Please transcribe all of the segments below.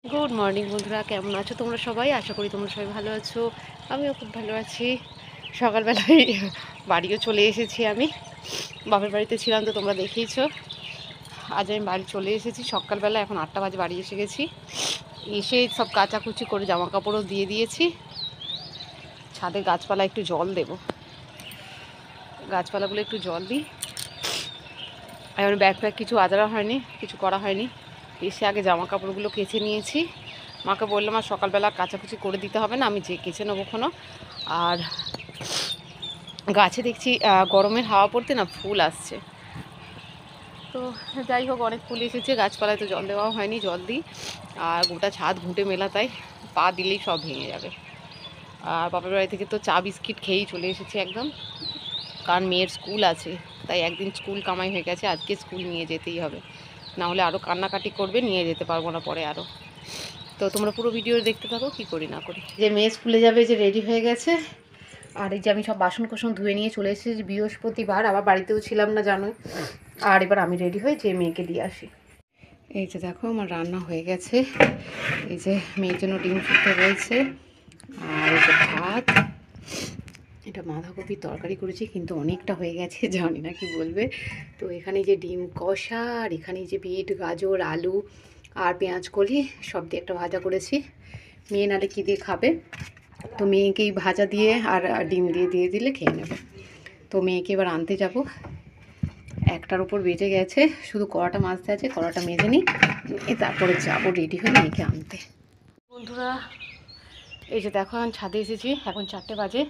Good morning বন্ধুরা, কেমন আছো তোমরা সবাই? আশা করি তোমরা সবাই ভালো আছো। আমিও খুব ভালো আছি। সকালবেলায় বাড়িও চলে এসেছি। আমি বাপের বাড়িতে ছিলাম, তো তোমরা দেখেইছো। আজ আমি বাড়ি চলে এসেছি সকালবেলা, এখন 8টা বাজে বাড়ি এসে গেছি। এসে সব কাচাকুচি করে জামা কাপড়ও দিয়ে দিয়েছি। ছাদে গাছপালা একটু জল দেব, গাছপালাগুলো একটু জল দিই। এখন ব্যাগ ফ্যাগ কিছু আজরা হয়নি, কিছু করা হয়নি। এসে আগে জামা কাপড়গুলো কেচে নিয়েছি। মাকে বললাম আর সকালবেলা কাচাকুচি করে দিতে হবে না, আমি যে কেচে নেবো কোনো। আর গাছে দেখছি গরমের হাওয়া পড়তে না ফুল আসছে। তো যাই হোক, অনেক ফুল এসেছে। গাছপালায় তো জল দেওয়া হয়নি, জল দিই। আর গোটা ছাদ ঘুঁটে মেলা, তাই পা দিলেই সব ভেঙে যাবে। আর বাপের বাড়ি থেকে তো চা বিস্কিট খেয়েই চলে এসেছি একদম, কারণ মেয়ের স্কুল আছে। তাই একদিন স্কুল কামাই হয়ে গেছে, আজকে স্কুল নিয়ে যেতেই হবে, না হলে আরও কান্নাকাটি করবে, নিয়ে যেতে পারবো না পরে আরও। তো তোমরা পুরো ভিডিও দেখতে থাকো কী করি না করি। যে মেয়ে স্কুলে যাবে, যে রেডি হয়ে গেছে। আর এই যে আমি সব বাসন কোসন ধুয়ে নিয়ে চলে এসেছি। বৃহস্পতিবার, আবার বাড়িতেও ছিলাম না জানো। আর এবার আমি রেডি হয়ে যে মেয়েকে দিয়ে আসি। এই যে দেখো আমার রান্না হয়ে গেছে। এই যে মেয়ের জন্য ডিম সিদ্ধ রয়েছে, আর এই যে ভাত। এটা বাঁধাকপির তরকারি করেছি, কিন্তু অনেকটা হয়ে গেছে, জানি না কি বলবে। তো এখানে যে ডিম কষা, আর এখানে যে বিট গাজর আলু আর পেঁয়াজ কলি সব দিয়ে একটা ভাজা করেছি। মেয়ে নালে কী দিয়ে খাবে, তো মেয়েকেই ভাজা দিয়ে আর ডিম দিয়ে দিলে খেয়ে নেবে। তো মেয়েকে এবার আনতে যাব। 1টার উপর বেজে গেছে, শুধু কড়াটা মাজতে আছে, কড়াটা মেজে নিই, তারপরে যাবো রেডি হয়ে মেয়েকে আনতে। বন্ধুরা এই যে দেখো, আমি ছাদে এসেছি। এখন 4টে বাজে,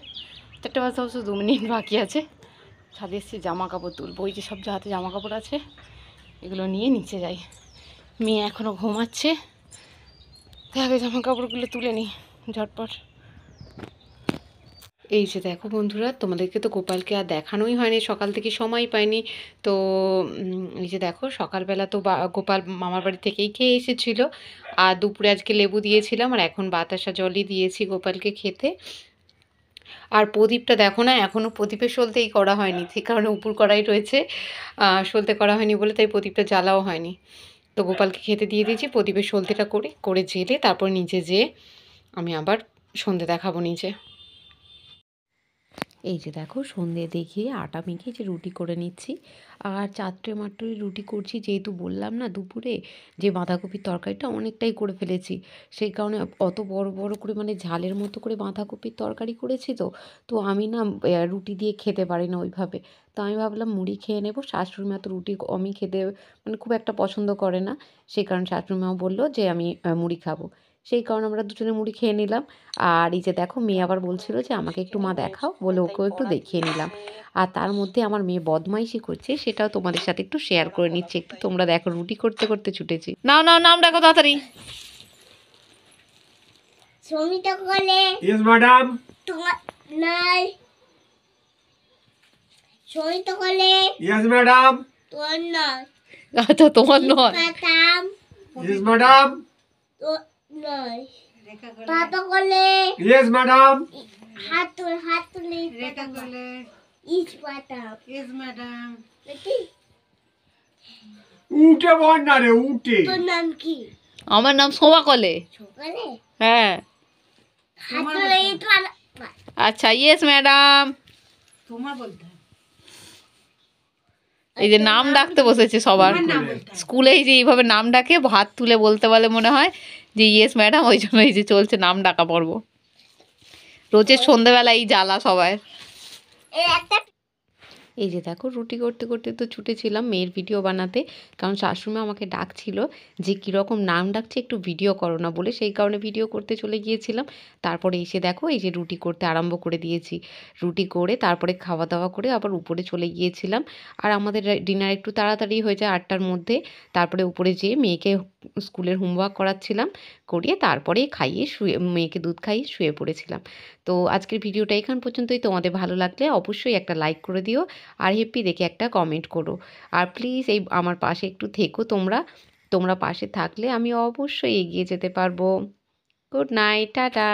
4টে বাজতে অবশ্য 2 মিনিট বাকি আছে। ছাদে এসেছি জামা কাপড় তুলবো। ওই যে সব হাতে জামা কাপড় আছে, এগুলো নিয়ে নিচে যাই। মেয়ে এখনও ঘুমাচ্ছে, তাই আগে জামা কাপড়গুলো তুলে নিই ঝটপট। এই যে দেখো বন্ধুরা, তোমাদেরকে তো গোপালকে আর দেখানোই হয়নি, সকাল থেকে সময় পাইনি। তো এই যে দেখো, সকালবেলা তো গোপাল মামার বাড়ি থেকেই খেয়ে এসেছিলো। আর দুপুরে আজকে লেবু দিয়েছিলাম, আর এখন বাতাসা জলই দিয়েছি গোপালকে খেতে। আর প্রদীপটা দেখো না, এখনও প্রদীপের সলতেই করা হয়নি, সেই কারণে উপর করাই রয়েছে। সলতে করা হয়নি বলে তাই প্রদীপটা জ্বালাও হয়নি। তো গোপালকে খেতে দিয়ে দিয়েছি। প্রদীপের সলতেটা করে জেলে তারপর নিচে যেয়ে আমি আবার সন্ধে দেখাবো নিচে। এই যে দেখো, সন্ধে দেখিয়ে আটা মেখে যে রুটি করে নিচ্ছি। আর 4টে মাত্রই রুটি করছি, যেহেতু বললাম না দুপুরে যে বাঁধাকপির তরকারিটা অনেকটাই করে ফেলেছি, সেই কারণে অত বড় বড় করে মানে ঝালের মতো করে বাঁধাকপির তরকারি করেছি। তো আমি না রুটি দিয়ে খেতে পারি না ওইভাবে। তো আমি ভাবলাম মুড়ি খেয়ে নেবো। শাশুড়ি মা তো রুটি আমি খেতে মানে খুব একটা পছন্দ করে না, সেই কারণে শাশুড়ি মাও বললো যে আমি মুড়ি খাবো। সেই কারণে আমরা দুজনে মুড়ি খেয়ে নিলাম। আর এই যে দেখো, মেয়ে আবার বলছিল যে আমাকে একটু মা দেখাও, বলে ওকেও একটু দেখিয়ে নিলাম। আর তার মধ্যে আমার মেয়ে বদমাইশি করছে, সেটাও তোমাদের সাথে একটু শেয়ার করে নিচ্ছি। একটু তোমরা দেখো, রুটি করতে করতে ছুটেছি। নাও নাও, নাম ডাকো তাড়াতাড়ি। সমিতা বলে ইয়েস ম্যাডাম। তোমার নাই, সমিতা বলে ইয়েস ম্যাডাম। তোমার নয়। আচ্ছা, তোমার নয়। Madam yes madam. তো নয়। পাপা বলে ইয়েস ম্যাডাম। হাত তুলে রেখা বলে ইস ম্যাডাম। ইস ম্যাডাম দেখি উঠে বল না রে, উঠে। তোর নাম কি? আমার নাম সোমা কলে। সকালে হ্যাঁ। হাত তুলে আচ্ছা, ইয়েস ম্যাডাম। তোমার বলতে এই যে নাম ডাকতে বসেছে সবার স্কুলেই, যে এইভাবে নাম ডাকে, হাত তুলে বলতে বলে মনে হয় যে ইয়েস ম্যাডাম। ওই জন্য এই যে চলছে নাম ডাকা পর্ব। রোজের সন্ধ্যেবেলা এই জ্বালা সবাই। একটা এই যে দেখো, রুটি করতে করতে তো ছুটেছিলাম মেয়ের ভিডিও বানাতে, কারণ শাশুড়িমা আমাকে ডাকছিল যে কীরকম নাম ডাকছে একটু ভিডিও করো না বলে, সেই কারণে ভিডিও করতে চলে গিয়েছিলাম। তারপরে এসে দেখো, এই যে রুটি করতে আরম্ভ করে দিয়েছি। রুটি করে তারপরে খাওয়া দাওয়া করে আবার উপরে চলে গিয়েছিলাম। আর আমাদের ডিনার একটু তাড়াতাড়ি হয়ে যায় 8টার মধ্যে। তারপরে উপরে যেয়ে মেয়েকে স্কুলের হোমওয়ার্ক করাচ্ছিলাম, করিয়ে তারপরে খাইয়ে শুয়ে, মেয়েকে দুধ খাইয়ে শুয়ে পড়েছিলাম। তো আজকের ভিডিওটা এখান পর্যন্তই। তোমাদের ভালো লাগলে অবশ্যই একটা লাইক করে দিও, আর হ্যাপি দেখে একটা কমেন্ট করো। আর প্লিজ এই আমার পাশে একটু থেকো তোমরা পাশে থাকলে আমি অবশ্যই এগিয়ে যেতে পারবো। Good night, tata.